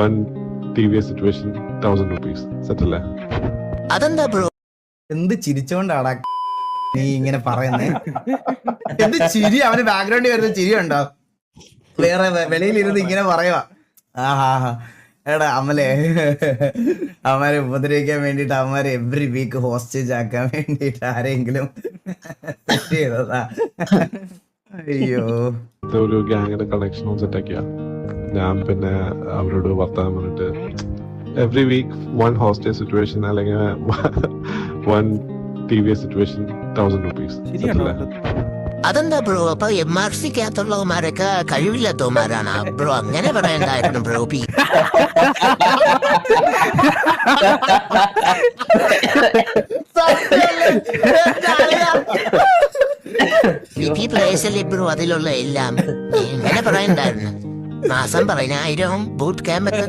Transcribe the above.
one TVS situation, 1,000 rupees. Settle. അതെന്താ bro? എന്ത് ചിരിച്ചോണ്ടാടാ നീ ഇങ്ങനെ പറയുന്നേ? എന്ത് ചിരി? അവന് ബാക്ക്ഗ്രൗണ്ടിൽ വരുന്ന ചിരി ഉണ്ടോ? വേറെ വെളിയിലിരുന്ന് ഇങ്ങനെ പറയുവാ. ആഹാ എടാ അമലെ, അവന്മാരെ ഉപദ്രവിക്കാൻ വേണ്ടിട്ട് അവന്മാരെ എവറി വീക്ക് ഹോസ്റ്റേജ് ആക്കാൻ വേണ്ടിട്ട് ആരെങ്കിലും സെറ്റ് ചെയ്തതാ. അയ്യോ, ഒരു ഗ്യാങ്ങിന്റെ കണക്ഷൻ സെറ്റ് ആക്കിയ ഞാൻ പിന്നെ അവരോട് വർത്താനം പറഞ്ഞിട്ട് every week one hostage situation അല്ലെങ്കിൽ വൺ TVS സിറ്റുവേഷൻ 1,000 rupees. അതെന്താ ബ്രോ? അപ്പൊ MRC-ക്കകത്തുള്ളവന്മാരൊക്കെ കഴിവില്ലാത്തവന്മാരാണ് ബ്രോ. അങ്ങനെ പറയണ്ടായിരുന്നു ബ്രോ. പ്ലേസല്ലേ ബ്രോ അതിലുള്ള എല്ലാം. എങ്ങനെ പറയണ്ടായിരുന്നു? മാസം 10,000 ബൂട്ട് ക്യാമ്പൊക്കെ